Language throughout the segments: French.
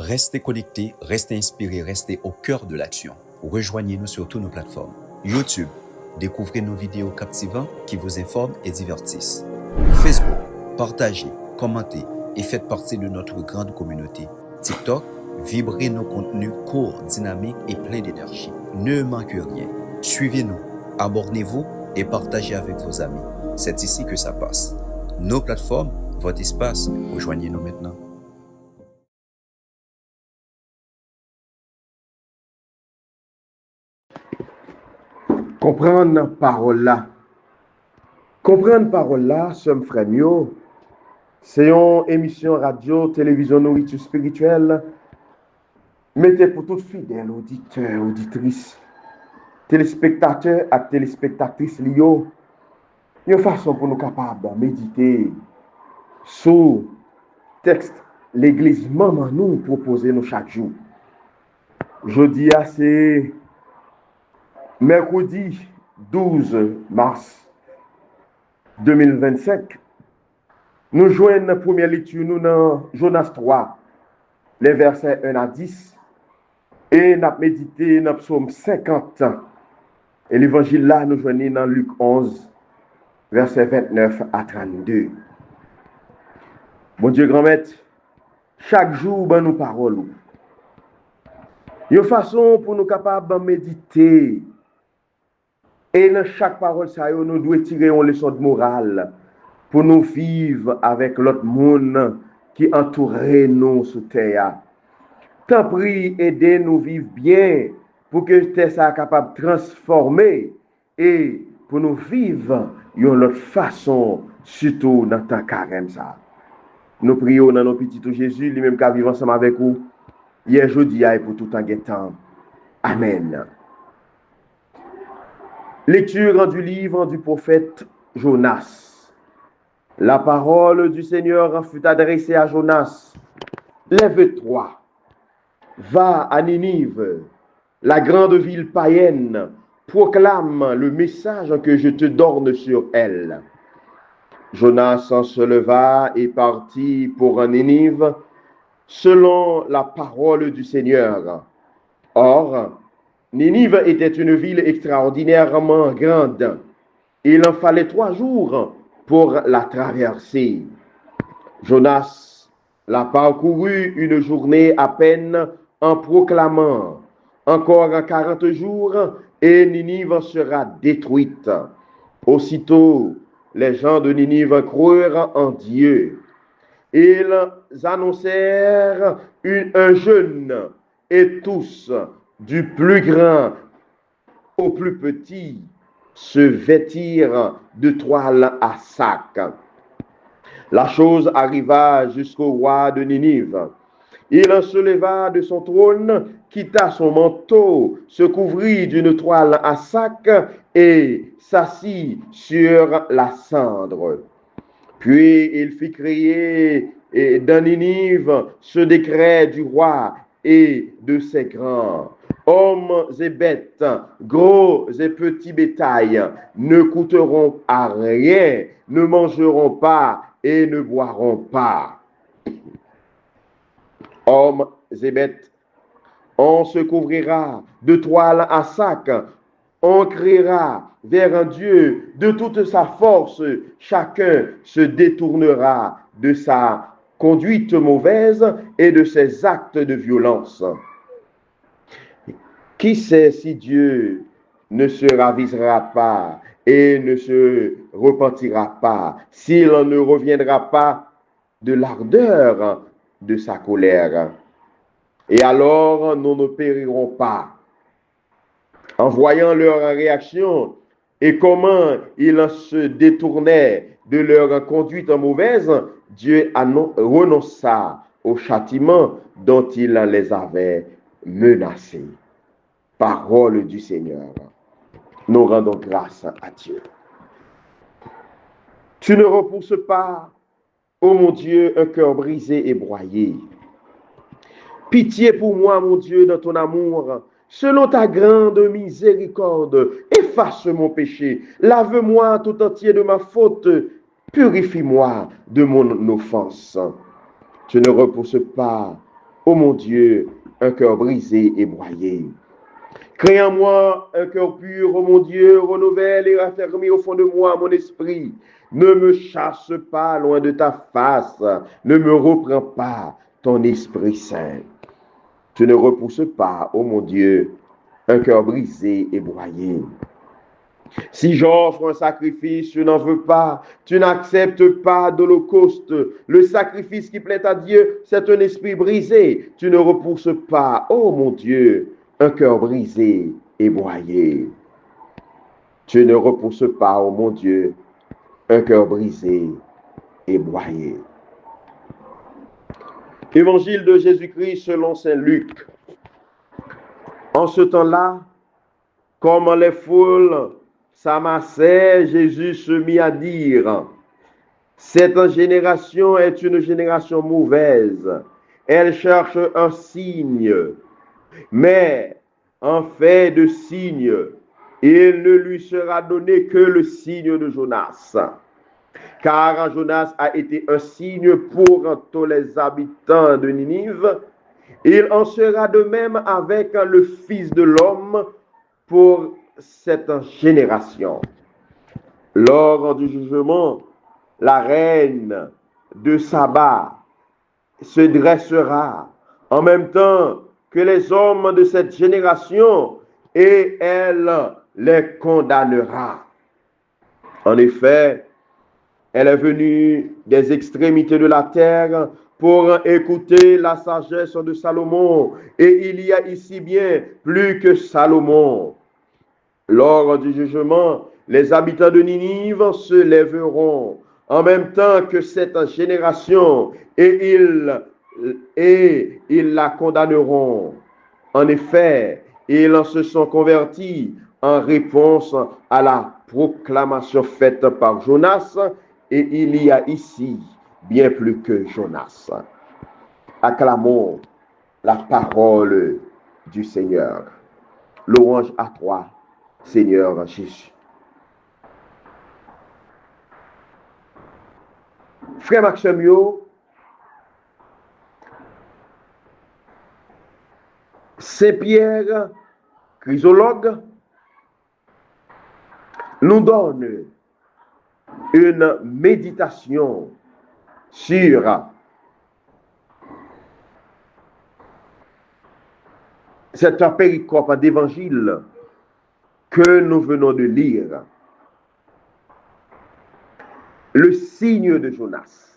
Restez connectés, restez inspirés, restez au cœur de l'action. Rejoignez-nous sur toutes nos plateformes. YouTube, découvrez nos vidéos captivantes qui vous informent et divertissent. Facebook, partagez, commentez et faites partie de notre grande communauté. TikTok, vibrez nos contenus courts, dynamiques et pleins d'énergie. Ne manquez rien. Suivez-nous, abonnez-vous et partagez avec vos amis. C'est ici que ça passe. Nos plateformes, votre espace, rejoignez-nous maintenant. Comprendre parole là. Comprendre parole là, somme frère mieux. C'est une émission radio, télévision nourriture spirituelle. Mettez pour tout fidèle auditeur, auditrice, téléspectateur et téléspectatrice liyo, une façon pour nous capables de méditer sur texte l'église maman nous proposer nous chaque jour. Jeudi c'est mercredi 12 mars 2025. Nous joignons la première lecture nous dans Jonas 3, les versets 1 à 10. Et nous avons médité dans le psaume 50. Et l'évangile là, nous joignons dans Luc 11, versets 29 à 32. Mon Dieu grand maître, chaque jour, ben nous parole. Une façon pour nous capables de méditer. Et dans chaque parole, ça, nous devons tirer une leçon de morale pour nous vivre avec l'autre monde qui entoure nous sous terre. Tant pis, aidez-nous vivre bien pour que terre soit capable de transformer et pour nous vivre d'une autre façon, surtout dans le temps carême ça. Nous prions dans nos petits Jésus, lui-même qui vivre ensemble avec vous, hier, jeudi, et pour tout en temps. Amen. Lecture du livre du prophète Jonas. La parole du Seigneur fut adressée à Jonas. Lève-toi, va à Ninive, la grande ville païenne, proclame le message que je te donne sur elle. Jonas se leva et partit pour Ninive, selon la parole du Seigneur. Or, Ninive était une ville extraordinairement grande. Il en fallait 3 jours pour la traverser. Jonas l'a parcouru une journée à peine en proclamant: encore 40 jours et Ninive sera détruite. Aussitôt, les gens de Ninive crurent en Dieu. Ils annoncèrent un jeûne et tous, du plus grand au plus petit, se vêtirent de toile à sac. La chose arriva jusqu'au roi de Ninive. Il se leva de son trône, quitta son manteau, se couvrit d'une toile à sac et s'assit sur la cendre. Puis il fit crier dans Ninive ce décret du roi et de ses grands: hommes et bêtes, gros et petits bétail, ne coûteront à rien, ne mangeront pas et ne boiront pas. Hommes et bêtes, on se couvrira de toile à sac, on criera vers un Dieu de toute sa force, chacun se détournera de sa conduite mauvaise et de ses actes de violence. Qui sait si Dieu ne se ravisera pas et ne se repentira pas, s'il ne reviendra pas de l'ardeur de sa colère? Et alors nous ne périrons pas. En voyant leur réaction et comment ils se détournaient de leur conduite mauvaise, Dieu renonça au châtiment dont il les avait menacés. Parole du Seigneur. Nous rendons grâce à Dieu. Tu ne repousses pas, ô mon Dieu, un cœur brisé et broyé. Pitié pour moi, mon Dieu, dans ton amour. Selon ta grande miséricorde, efface mon péché. Lave-moi tout entier de ma faute. Purifie-moi de mon offense. Tu ne repousses pas, ô mon Dieu, un cœur brisé et broyé. Crée en moi un cœur pur, ô mon Dieu, renouvelle et raffermis au fond de moi mon esprit. Ne me chasse pas loin de ta face, ne me reprends pas ton Esprit Saint. Tu ne repousses pas, ô mon Dieu, un cœur brisé et broyé. Si j'offre un sacrifice, tu n'en veux pas. Tu n'acceptes pas d'holocauste. Le sacrifice qui plaît à Dieu, c'est un esprit brisé. Tu ne repousses pas, ô mon Dieu, un cœur brisé et broyé. Tu ne repousses pas, ô mon Dieu, un cœur brisé et broyé. Évangile de Jésus-Christ selon saint Luc. En ce temps-là, comme les foules s'amassaient, Jésus se mit à dire, cette génération est une génération mauvaise. Elle cherche un signe, mais en fait de signe, il ne lui sera donné que le signe de Jonas. Car Jonas a été un signe pour tous les habitants de Ninive. Il en sera de même avec le Fils de l'homme pour cette génération. Lors du jugement, la reine de Saba se dressera en même temps que les hommes de cette génération et elle les condamnera. En effet, elle est venue des extrémités de la terre pour écouter la sagesse de Salomon. Et il y a ici bien plus que Salomon. Lors du jugement, les habitants de Ninive se lèveront en même temps que cette génération et ils la condamneront. En effet, ils se sont convertis en réponse à la proclamation faite par Jonas. Et il y a ici bien plus que Jonas. Acclamons la parole du Seigneur. Louange à toi, Seigneur Jésus. Frère Maximio, Saint-Pierre, chrysologue, nous donne une méditation sur cette péricope d'évangile que nous venons de lire. Le signe de Jonas.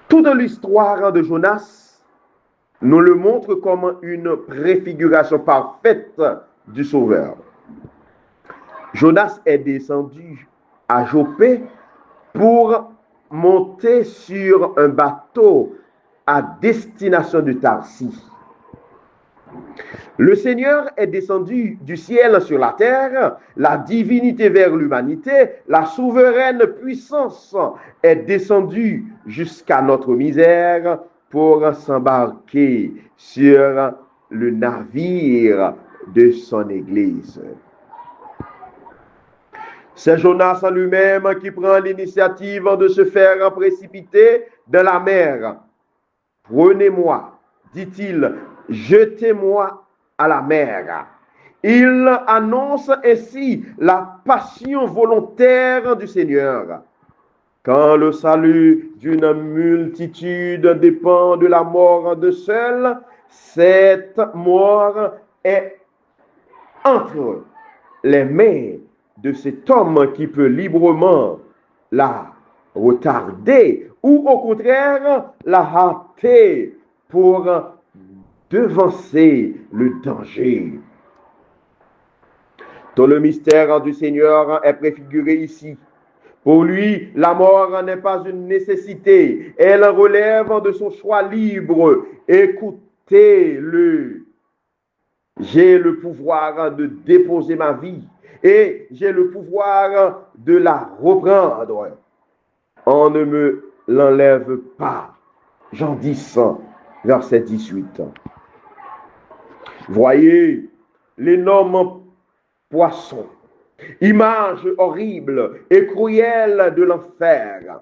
Toute l'histoire de Jonas nous le montre comme une préfiguration parfaite du Sauveur. Jonas est descendu à Jopé pour monter sur un bateau à destination de Tarsis. Le Seigneur est descendu du ciel sur la terre, la divinité vers l'humanité, la souveraine puissance est descendue jusqu'à notre misère pour s'embarquer sur le navire de son Église. C'est Jonas en lui-même qui prend l'initiative de se faire précipiter dans la mer. Prenez-moi, dit-il, jetez-moi à la mer. Il annonce ainsi la passion volontaire du Seigneur. Quand le salut d'une multitude dépend de la mort de seul, cette mort est entre les mains de cet homme qui peut librement la retarder ou au contraire la hâter pour devancer le danger. Tout le mystère du Seigneur est préfiguré ici. Pour lui, la mort n'est pas une nécessité, elle relève de son choix libre. Écoutez-le. J'ai le pouvoir de déposer ma vie et j'ai le pouvoir de la reprendre. On ne me l'enlève pas. Jean 10, verset 18. Voyez l'énorme poisson, image horrible et cruelle de l'enfer.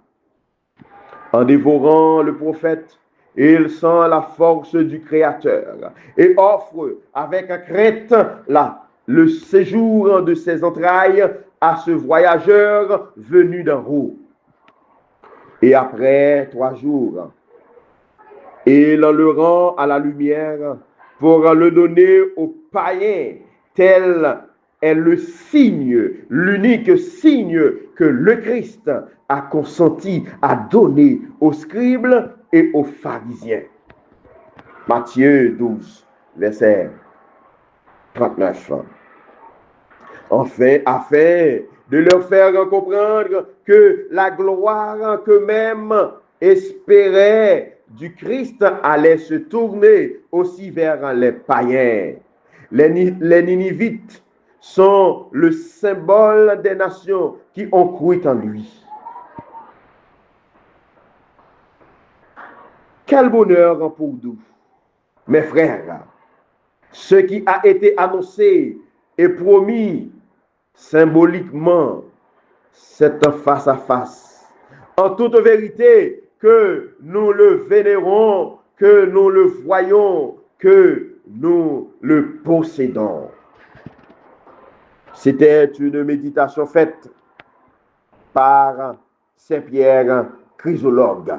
En dévorant le prophète, Il sent la force du Créateur et offre avec crainte le séjour de ses entrailles à ce voyageur venu d'en haut. Et après 3 jours, il le rend à la lumière pour le donner aux païens, tel est le signe, l'unique signe que le Christ a consenti à donner aux scribes et aux pharisiens. Matthieu 12, verset 39. Enfin, afin de leur faire comprendre que la gloire qu'eux-mêmes espéraient du Christ allait se tourner aussi vers les païens. Les Ninivites sont le symbole des nations qui ont cru en lui. Quel bonheur pour nous, mes frères, ce qui a été annoncé et promis symboliquement, c'est un face-à-face. En toute vérité, que nous le vénérons, que nous le voyons, que nous le possédons. C'était une méditation faite par Saint-Pierre Chrysologue.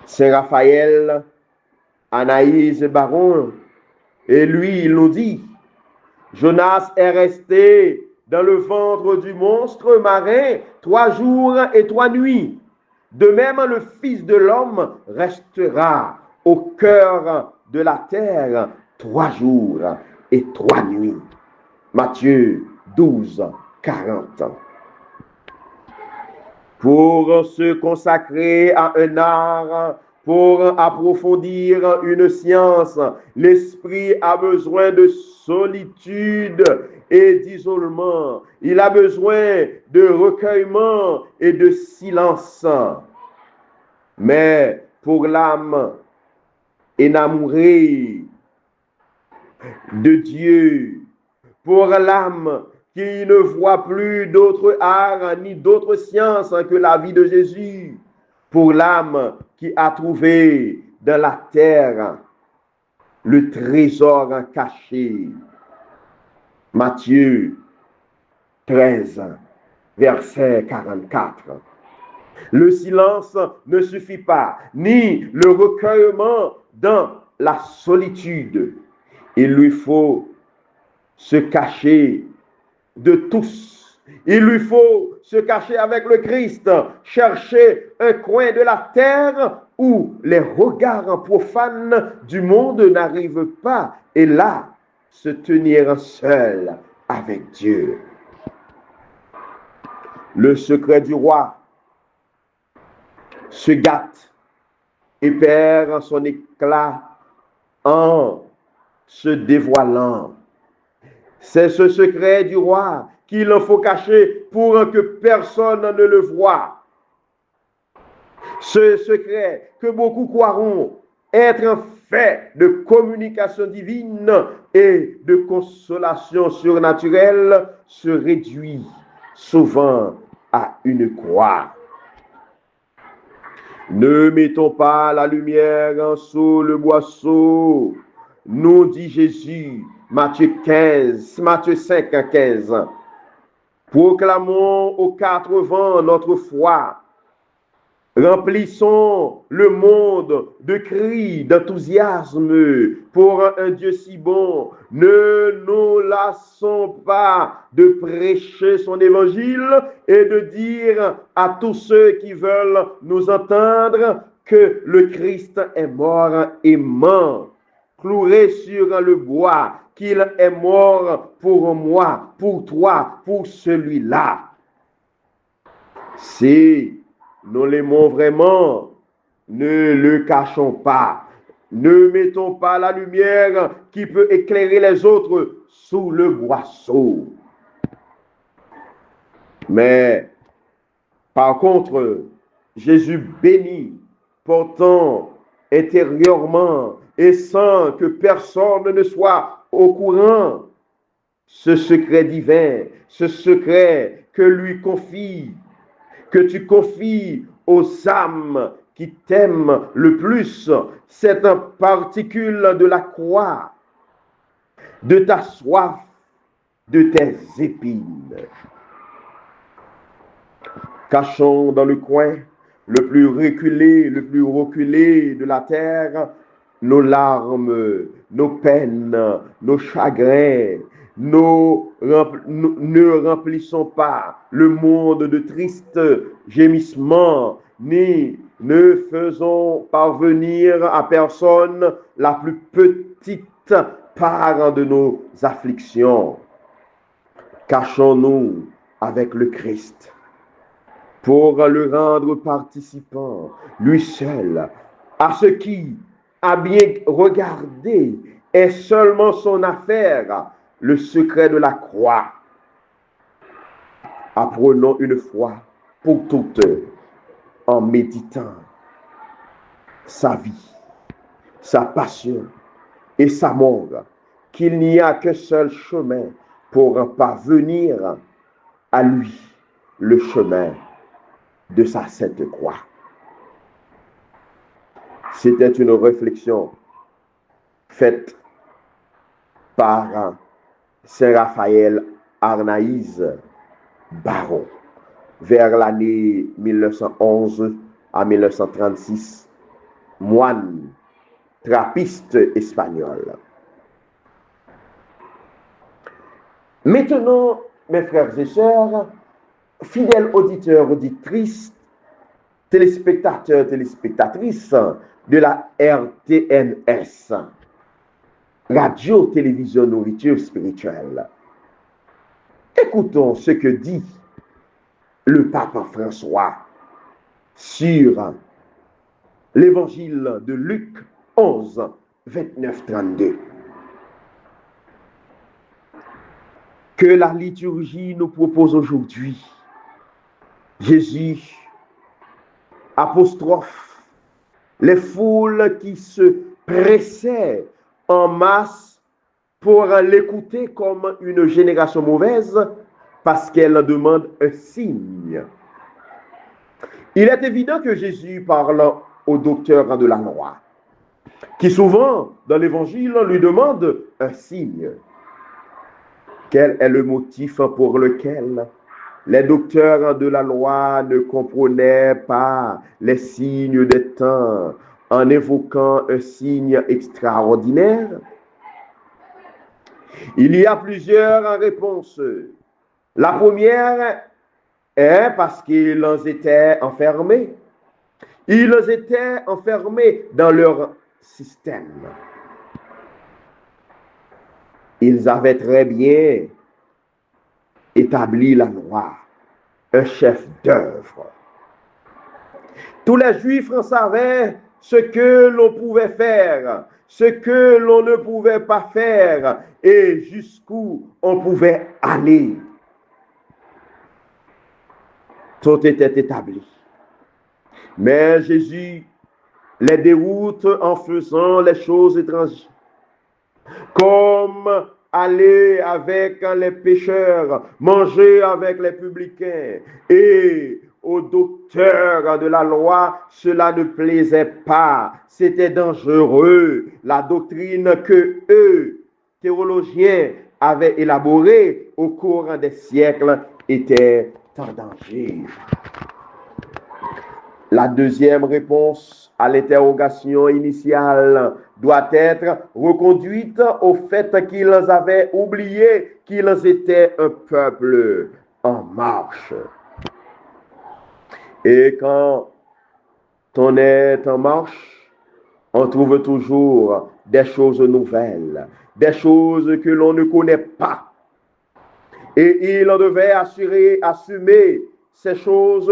Saint-Raphaël, Anaïs Baron, et lui, il nous dit, Jonas est resté dans le ventre du monstre marin 3 jours et 3 nuits. De même, le Fils de l'homme restera au cœur de la terre 3 jours et 3 nuits. Matthieu 12, 40. Pour se consacrer à un art, pour approfondir une science, l'esprit a besoin de solitude et d'isolement. Il a besoin de recueillement et de silence. Mais pour l'âme enamourée de Dieu, pour l'âme qui ne voit plus d'autre art ni d'autre science que la vie de Jésus, pour l'âme qui a trouvé dans la terre le trésor caché. Matthieu 13, verset 44. Le silence ne suffit pas, ni le recueillement dans la solitude. Il lui faut se cacher de tous. Il lui faut se cacher avec le Christ, chercher un coin de la terre où les regards profanes du monde n'arrivent pas, et là, se tenir seul avec Dieu. Le secret du roi se gâte et perd son éclat en se dévoilant. C'est ce secret du roi qu'il faut cacher pour que personne ne le voie. Ce secret que beaucoup croiront être un fait de communication divine et de consolation surnaturelle se réduit souvent à une croix. Ne mettons pas la lumière sous le boisseau, nous dit Jésus, Matthieu 5, 15. Proclamons aux 4 vents notre foi. Remplissons le monde de cris d'enthousiasme pour un Dieu si bon. Ne nous lassons pas de prêcher son évangile et de dire à tous ceux qui veulent nous entendre que le Christ est mort et mort, cloué sur le bois, qu'il est mort pour moi, pour toi, pour celui-là. Si nous l'aimons vraiment, ne le cachons pas. Ne mettons pas la lumière qui peut éclairer les autres sous le boisseau. Mais, par contre, Jésus bénit, portant intérieurement et sans que personne ne soit au courant ce secret divin, ce secret que tu confies aux âmes qui t'aime le plus cette particule de la croix, de ta soif, de tes épines. Cachons dans le coin le plus reculé de la terre, nos larmes, nos peines, nos chagrins. Ne remplissons pas le monde de tristes gémissements, ni ne faisons parvenir à personne la plus petite part de nos afflictions. Cachons-nous avec le Christ pour le rendre participant, lui seul, à ce qui, à bien regarder, est seulement son affaire, le secret de la croix. Apprenons une fois pour toutes, en méditant sa vie, sa passion et sa mort, qu'il n'y a qu'un seul chemin pour parvenir à lui, le chemin de sa sainte croix. C'était une réflexion faite par Saint Raphaël Arnaïs Baron vers l'année 1911 à 1936, moine trappiste espagnol. Maintenant, mes frères et sœurs, fidèles auditeurs, auditrices, téléspectateurs, téléspectatrices de la RTNS, Radio Télévision Nourriture Spirituelle. Écoutons ce que dit le pape François sur l'évangile de Luc 11, 29, 32. Que la liturgie nous propose aujourd'hui. Jésus apostrophe les foules qui se pressaient en masse pour l'écouter comme une génération mauvaise parce qu'elle demande un signe. Il est évident que Jésus parle au docteur de la loi, qui souvent dans l'évangile lui demande un signe. Quel est le motif pour lequel les docteurs de la loi ne comprenaient pas les signes des temps en évoquant un signe extraordinaire? Il y a plusieurs réponses. La première est parce qu'ils étaient enfermés. Ils étaient enfermés dans leur système. Ils avaient très bien établi la loi, un chef d'œuvre. Tous les Juifs en savaient ce que l'on pouvait faire, ce que l'on ne pouvait pas faire et jusqu'où on pouvait aller. Tout était établi. Mais Jésus les déroute en faisant les choses étrangères. Comme aller avec les pécheurs, manger avec les publicains. Et aux docteurs de la loi, cela ne plaisait pas. C'était dangereux. La doctrine que eux, théologiens, avaient élaborée au cours des siècles était en danger. La deuxième réponse à l'interrogation initiale doit être reconduite au fait qu'ils avaient oublié qu'ils étaient un peuple en marche. Et quand on est en marche, on trouve toujours des choses nouvelles, des choses que l'on ne connaît pas. Et il devait assumer ces choses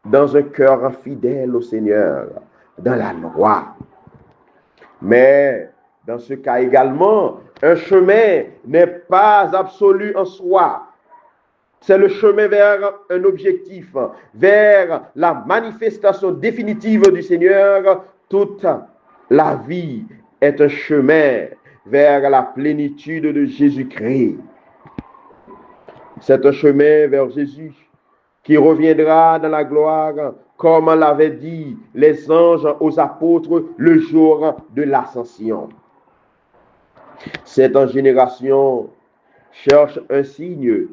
dans un cœur fidèle au Seigneur, dans la loi. Mais dans ce cas également, un chemin n'est pas absolu en soi. C'est le chemin vers un objectif, vers la manifestation définitive du Seigneur. Toute la vie est un chemin vers la plénitude de Jésus-Christ. C'est un chemin vers Jésus qui reviendra dans la gloire comme l'avaient dit les anges aux apôtres le jour de l'ascension. Cette génération cherche un signe,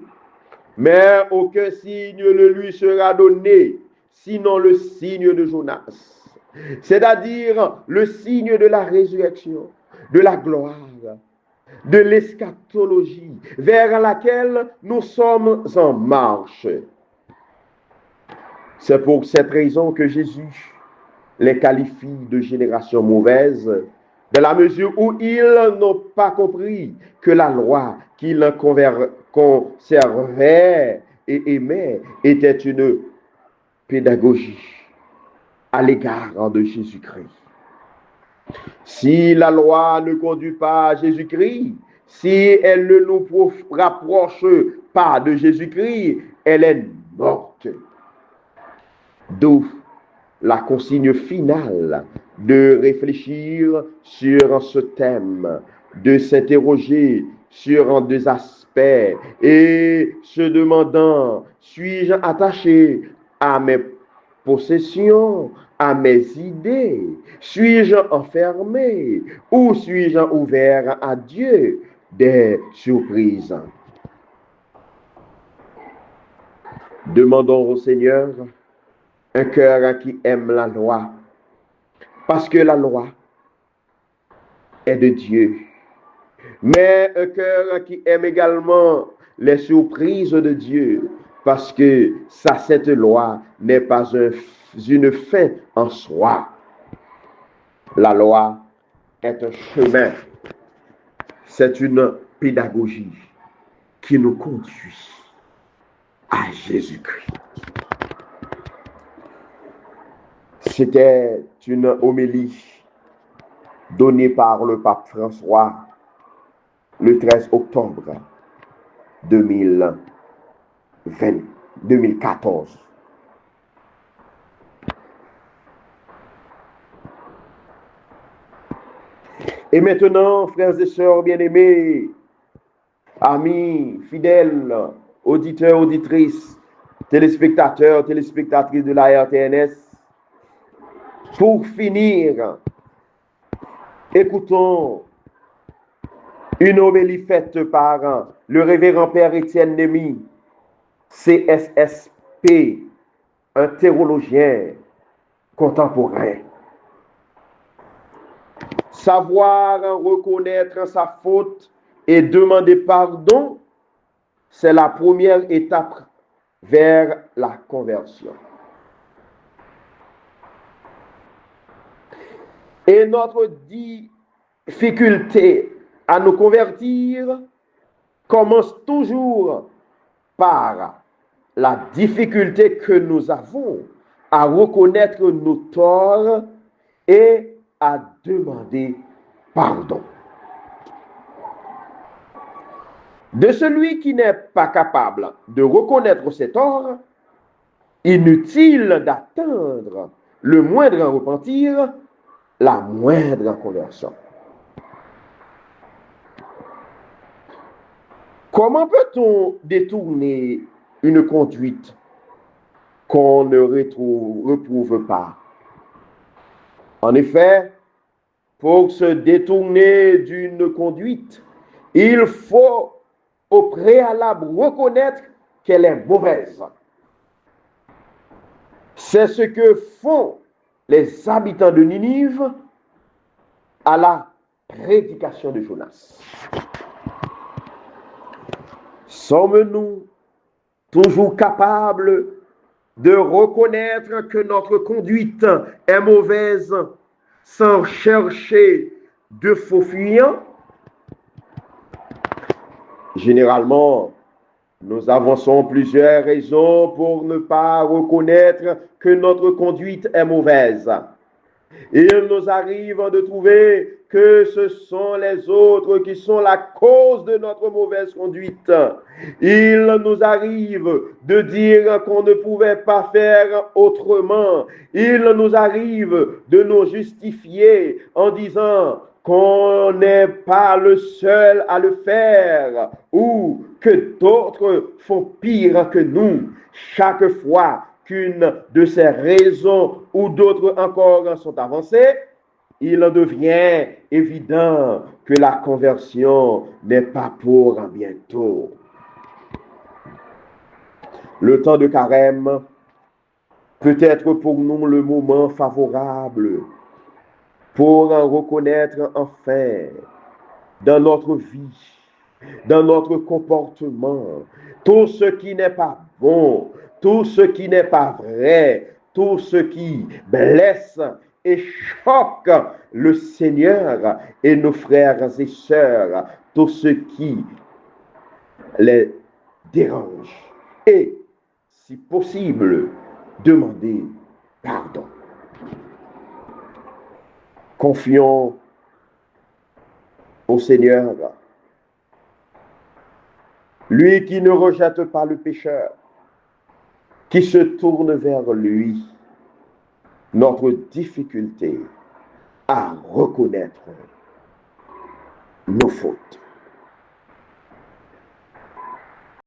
mais aucun signe ne lui sera donné, sinon le signe de Jonas, c'est-à-dire le signe de la résurrection, de la gloire, de l'eschatologie vers laquelle nous sommes en marche. C'est pour cette raison que Jésus les qualifie de génération mauvaise, dans la mesure où ils n'ont pas compris que la loi qu'ils conservaient et aimaient était une pédagogie à l'égard de Jésus-Christ. Si la loi ne conduit pas à Jésus-Christ, si elle ne nous rapproche pas de Jésus-Christ, elle est morte. D'où la consigne finale de réfléchir sur ce thème, de s'interroger sur deux aspects et se demandant, suis-je attaché à mes possessions, à mes idées? Suis-je enfermé ou suis-je ouvert à Dieu? Des surprises. Demandons au Seigneur un cœur qui aime la loi, parce que la loi est de Dieu, mais un cœur qui aime également les surprises de Dieu, parce que sa sainte loi n'est pas une fin en soi. La loi est un chemin, c'est une pédagogie qui nous conduit à Jésus-Christ. C'était une homélie donnée par le pape François le 13 octobre 2014. Et maintenant, frères et sœurs bien-aimés, amis, fidèles, auditeurs, auditrices, téléspectateurs, téléspectatrices de la RTNS, pour finir, écoutons une homélie faite par le révérend Père Étienne Némi, CSSP, un théologien contemporain. Savoir reconnaître sa faute et demander pardon, c'est la première étape vers la conversion. Et notre difficulté à nous convertir commence toujours par la difficulté que nous avons à reconnaître nos torts et à demander pardon. De celui qui n'est pas capable de reconnaître ses torts, inutile d'attendre le moindre repentir, la moindre conversion. Comment peut-on détourner une conduite qu'on ne reprouve pas? En effet, pour se détourner d'une conduite, il faut au préalable reconnaître qu'elle est mauvaise. C'est ce que font les habitants de Ninive à la prédication de Jonas. Sommes-nous toujours capables de reconnaître que notre conduite est mauvaise sans chercher de faux fuyants? Généralement, nous avançons plusieurs raisons pour ne pas reconnaître que notre conduite est mauvaise. Il nous arrive de trouver que ce sont les autres qui sont la cause de notre mauvaise conduite. Il nous arrive de dire qu'on ne pouvait pas faire autrement. Il nous arrive de nous justifier en disant qu'on n'est pas le seul à le faire ou que d'autres font pire que nous. Chaque fois qu'une de ces raisons ou d'autres encore sont avancées, il en devient évident que la conversion n'est pas pour bientôt. Le temps de carême peut être pour nous le moment favorable pour en reconnaître enfin dans notre vie, dans notre comportement, tout ce qui n'est pas bon, tout ce qui n'est pas vrai, tout ce qui blesse et choque le Seigneur et nos frères et sœurs, tout ce qui les dérange. Et, si possible, demander pardon. Confions au Seigneur, lui qui ne rejette pas le pécheur, qui se tourne vers lui, notre difficulté à reconnaître nos fautes.